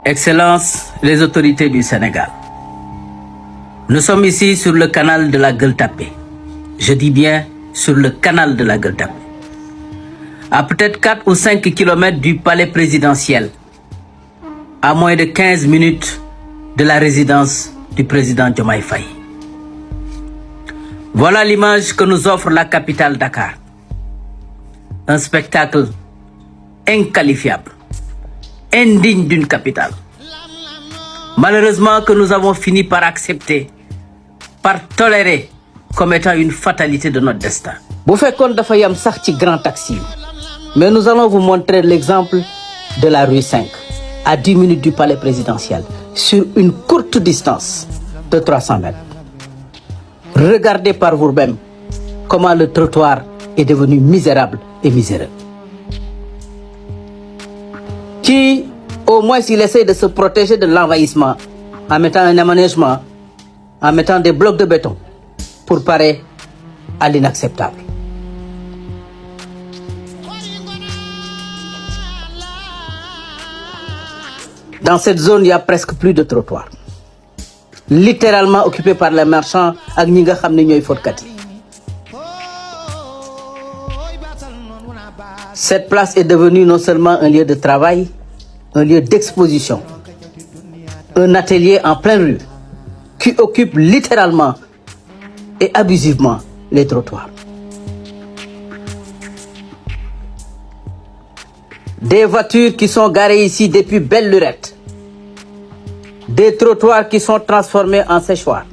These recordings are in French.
Excellences, les autorités du Sénégal. Nous sommes ici sur le canal de la Gueule Tapée. Je dis bien sur le canal de la Gueule Tapée. À peut-être 4 ou 5 kilomètres du palais présidentiel, à moins de 15 minutes de la résidence du président Diomaye Faye. Voilà l'image que nous offre la capitale Dakar. Un spectacle inqualifiable, indigne d'une capitale. Malheureusement que nous avons fini par accepter, par tolérer comme étant une fatalité de notre destin. Bu fekkoon dafa yam sax ci grand taxi, mais nous allons vous montrer l'exemple de la rue 5, à 10 minutes du palais présidentiel, sur une courte distance de 300 mètres. Regardez par vous-même comment le trottoir est devenu misérable et miséreux. Qui, au moins, il essaie de se protéger de l'envahissement en mettant un aménagement, en mettant des blocs de béton pour parer à l'inacceptable. Dans cette zone, il n'y a presque plus de trottoir. Littéralement occupé par les marchands ak ñi nga xam ne ñooy fotkat yi. Cette place est devenue non seulement un lieu de travail, un lieu d'exposition, un atelier en pleine rue qui occupe littéralement et abusivement les trottoirs. Des voitures qui sont garées ici depuis belle lurette. Des trottoirs qui sont transformés en séchoirs.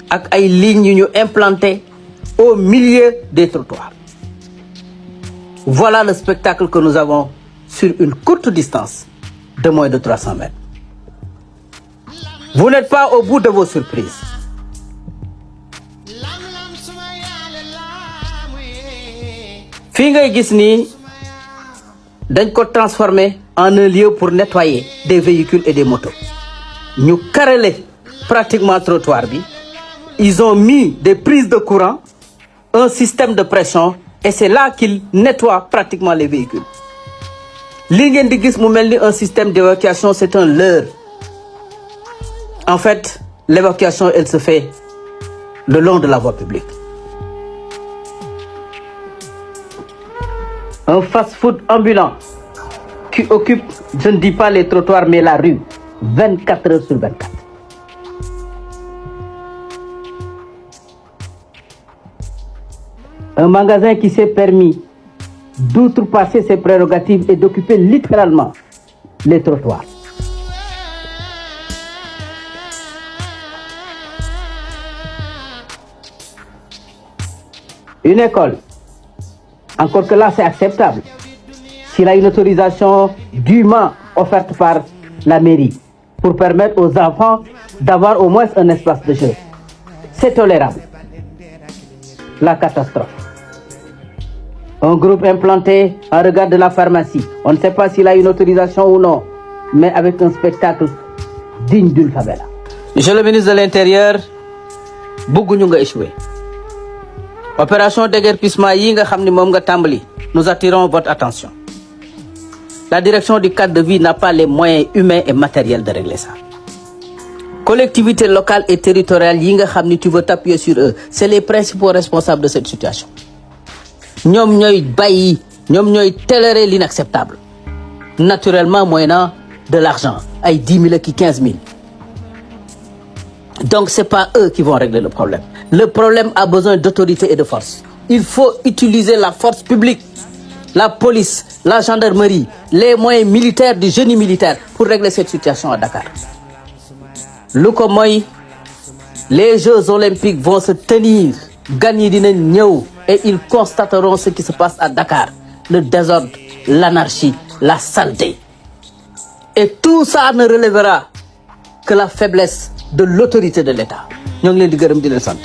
Avec des lignes implantées au milieu des trottoirs. Voilà le spectacle que nous avons sur une courte distance de moins de 300 mètres. Vous n'êtes pas au bout de vos surprises. Fi ngay gis ni dañ ko transformer en un lieu pour nettoyer des véhicules et des motos. Ñu carrelé pratiquement trottoir bi. Ils ont mis des prises de courant, un système de pression, et c'est là qu'ils nettoient pratiquement les véhicules. Li ngeen di gis mu mel ni un système d'évacuation, c'est un leurre. En fait, l'évacuation, elle se fait le long de la voie publique. Un fast-food ambulant qui occupe, je ne dis pas les trottoirs, mais la rue, 24 heures sur 24. Un magasin qui s'est permis d'outrepasser ses prérogatives et d'occuper littéralement les trottoirs. Une école, encore que là c'est acceptable, s'il a une autorisation dûment offerte par la mairie pour permettre aux enfants d'avoir au moins un espace de jeu. C'est tolérable. La catastrophe. Un groupe implanté en regard de la pharmacie. On ne sait pas s'il a une autorisation ou non, mais avec un spectacle digne d'une favela. Monsieur le ministre de l'Intérieur, bëgguñu nga échoué. Opération déguerpissement yi nga xam ni moom nga tàmbali, nous attirons votre attention. La direction du cadre de vie n'a pas les moyens humains et matériels de régler ça. Collectivités locales et territoriales yi nga xam ni tu veux t'appuyer sur eux, c'est les principaux responsables de cette situation. Ñoom ñooy bàyyi, ñoom ñooy tolérer l'inacceptable. Naturellement moyennant de l'argent, ay 10 000 ak 15 000. Donc c'est pas eux qui vont régler le problème. Le problème a besoin d'autorité et de force. Il faut utiliser la force publique, la police, la gendarmerie, les moyens militaires du génie militaire pour régler cette situation à Dakar. Lu ko mooy, les Jeux olympiques vont se tenir, gagner dinañ ñëw et ils constateront ce qui se passe à Dakar, le désordre, l'anarchie, la saleté. Et tout ça ne relèvera que la faiblesse de l'autorité de l'État. Ñoo ngi leen di gërëm di leen sant.